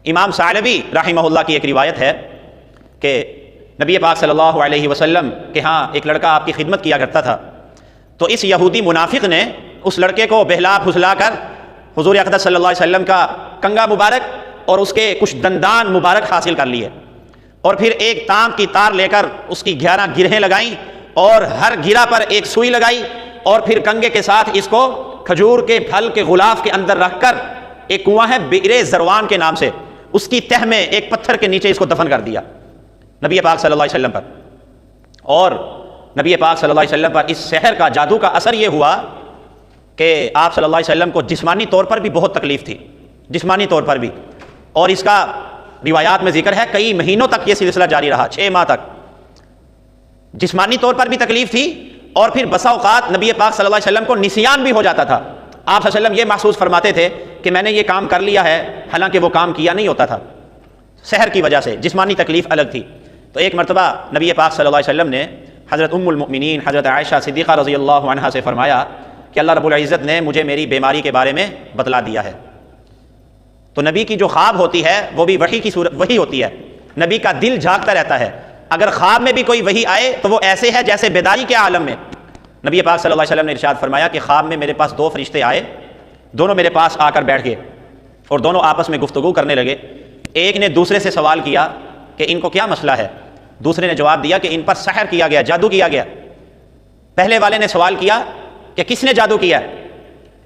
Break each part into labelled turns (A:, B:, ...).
A: امام ثعلبی رحمہ اللہ کی ایک روایت ہے کہ نبی پاک صلی اللہ علیہ وسلم کے ہاں ایک لڑکا آپ کی خدمت کیا کرتا تھا، تو اس یہودی منافق نے اس لڑکے کو بہلا پھسلا کر حضور اقدس صلی اللہ علیہ وسلم کا کنگا مبارک اور اس کے کچھ دندان مبارک حاصل کر لیے، اور پھر ایک تانب کی تار لے کر اس کی 11 گرہیں لگائیں اور ہر گرہ پر ایک سوئی لگائی، اور پھر کنگے کے ساتھ اس کو کھجور کے پھل کے غلاف کے اندر رکھ کر ایک کنواں ہے بئر زروان کے نام سے، اس کی تہ میں ایک پتھر کے نیچے اس کو دفن کر دیا نبی پاک صلی اللہ علیہ وسلم پر۔ اور نبی پاک صلی اللہ علیہ وسلم پر اس سحر کا جادو کا اثر یہ ہوا کہ آپ صلی اللہ علیہ وسلم کو جسمانی طور پر بھی بہت تکلیف تھی، جسمانی طور پر بھی، اور اس کا روایات میں ذکر ہے کئی مہینوں تک یہ سلسلہ جاری رہا، 6 ماہ تک جسمانی طور پر بھی تکلیف تھی، اور پھر بسا اوقات نبی پاک صلی اللہ علیہ وسلم کو نسیان بھی ہو جاتا تھا۔ آپ صلی اللہ علیہ وسلم یہ محسوس فرماتے تھے کہ میں نے یہ کام کر لیا ہے، حالانکہ وہ کام کیا نہیں ہوتا تھا سحر کی وجہ سے، جسمانی تکلیف الگ تھی۔ تو ایک مرتبہ نبی پاک صلی اللہ علیہ وسلم نے حضرت ام المؤمنین حضرت عائشہ صدیقہ رضی اللہ عنہا سے فرمایا کہ اللہ رب العزت نے مجھے میری بیماری کے بارے میں بتلا دیا ہے۔ تو نبی کی جو خواب ہوتی ہے وہ بھی وحی کی صورت وہی ہوتی ہے، نبی کا دل جھانکتا رہتا ہے، اگر خواب میں بھی کوئی وحی آئے تو وہ ایسے ہے جیسے بیداری کے عالم میں۔ نبی پاک صلی اللہ علیہ وسلم نے ارشاد فرمایا کہ خواب میں میرے پاس 2 فرشتے آئے، دونوں میرے پاس آ کر بیٹھ گئے اور دونوں آپس میں گفتگو کرنے لگے۔ ایک نے دوسرے سے سوال کیا کہ ان کو کیا مسئلہ ہے، دوسرے نے جواب دیا کہ ان پر سحر کیا گیا، جادو کیا گیا۔ پہلے والے نے سوال کیا کہ کس نے جادو کیا،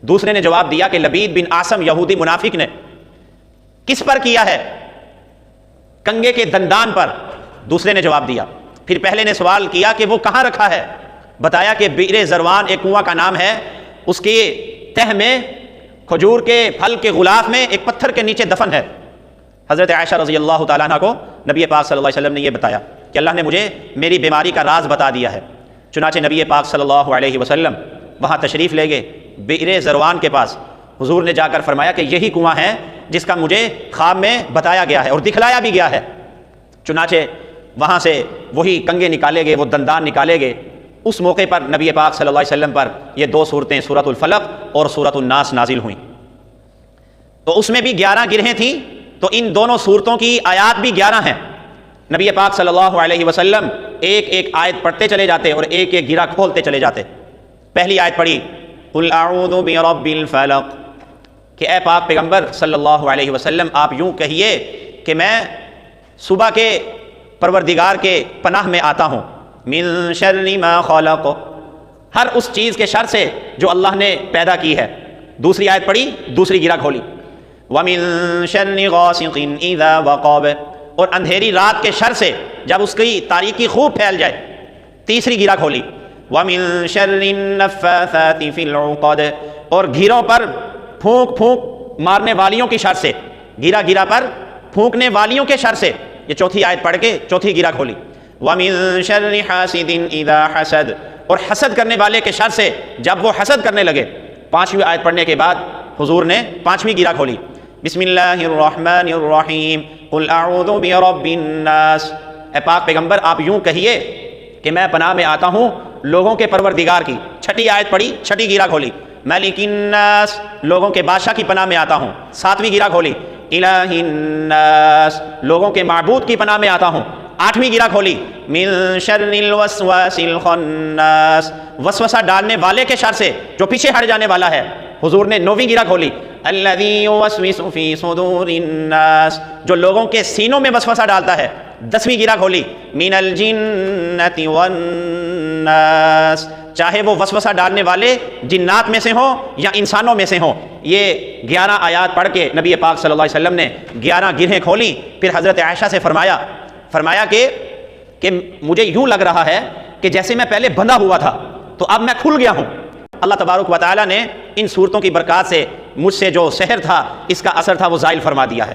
A: دوسرے نے جواب دیا کہ لبید بن عاصم یہودی منافق نے۔ کس پر کیا ہے؟ کنگے کے دندان پر، دوسرے نے جواب دیا۔ پھر پہلے نے سوال کیا کہ وہ کہاں رکھا ہے، بتایا کہ بئر زروان ایک کنواں کا نام ہے، اس کی تہ میں کھجور کے پھل کے غلاف میں ایک پتھر کے نیچے دفن ہے۔ حضرت عائشہ رضی اللہ تعالیٰ عنہ کو نبی پاک صلی اللہ علیہ وسلم نے یہ بتایا کہ اللہ نے مجھے میری بیماری کا راز بتا دیا ہے۔ چنانچہ نبی پاک صلی اللہ علیہ وسلم وہاں تشریف لے گئے بئر زروان کے پاس۔ حضور نے جا کر فرمایا کہ یہی کنواں ہے جس کا مجھے خواب میں بتایا گیا ہے اور دکھلایا بھی گیا ہے۔ چنانچہ وہاں سے وہی کنگے نکالے گئے، وہ دندان نکالے گئے۔ اس موقع پر نبی پاک صلی اللہ علیہ وسلم پر یہ 2 صورتیں سورۃ الفلق اور سورۃ الناس نازل ہوئیں۔ تو اس میں بھی 11 گرہیں تھیں، تو ان دونوں صورتوں کی آیات بھی 11 ہیں۔ نبی پاک صلی اللہ علیہ وسلم ایک ایک آیت پڑھتے چلے جاتے اور ایک ایک گرہ کھولتے چلے جاتے۔ پہلی آیت پڑھی قل اعوذ برب الفلق، کہ اے پاک پیغمبر صلی اللہ علیہ وسلم آپ یوں کہیے کہ میں صبح کے پروردگار کے پناہ میں آتا ہوں، من شر ما خلق، ہر اس چیز کے شر سے جو اللہ نے پیدا کی ہے۔ دوسری آیت پڑھی، دوسری گرہ کھولی وَمِن شَرِّ غَاسِقٍ إِذَا وَقَبَ، اور اندھیری رات کے شر سے جب اس کی تاریکی خوب پھیل جائے۔ تیسری گرہ کھولی وَمِن شَرِّ النَّفَّاثَاتِ فِي الْعُقَدِ، اور گھیروں پر پھونک پھونک مارنے والیوں کی شر سے، گرہ گرہ پر پھونکنے والیوں کے شر سے۔ یہ چوتھی آیت پڑھ کے چوتھی گرہ کھولی وَمِن شَرِّ حَاسِدٍ إِذَا حَسَدَ، اور حسد کرنے والے کے شر سے جب وہ حسد کرنے لگے۔ پانچویں آیت پڑھنے کے بعد حضور نے پانچویں گرہ کھولی بسم اللہ الرحمن الرحیم قل اعوذ برب الناس، اے پاک پیغمبر آپ یوں کہیے کہ میں پناہ میں آتا ہوں لوگوں کے پروردگار کی۔ چھٹی آیت پڑھی، چھٹی گرہ کھولی ملک الناس، لوگوں کے بادشاہ کی پناہ میں آتا ہوں۔ ساتویں گرہ کھولی الہ الناس، لوگوں کے معبود کی پناہ میں آتا ہوں۔ آٹھویں گرہ کھولی من شر الوسواس الخناس، وسوسہ ڈالنے والے کے شر سے جو پیچھے ہٹ جانے والا ہے۔ حضور نے نویں گرہ کھولی الذی یوسوس فی صدور الناس، جو لوگوں کے سینوں میں وسوسہ ڈالتا ہے۔ دسویں گرہ کھولی من الجنۃ والناس، چاہے وہ وسوسہ ڈالنے والے جنات میں سے ہوں یا انسانوں میں سے ہوں۔ یہ 11 آیات پڑھ کے نبی پاک صلی اللہ علیہ وسلم نے 11 گرہیں کھولی۔ پھر حضرت عائشہ سے فرمایا کہ مجھے یوں لگ رہا ہے کہ جیسے میں پہلے بندھا ہوا تھا تو اب میں کھل گیا ہوں۔ اللہ تبارک و تعالیٰ نے ان صورتوں کی برکات سے مجھ سے جو سحر تھا، اس کا اثر تھا، وہ زائل فرما دیا ہے۔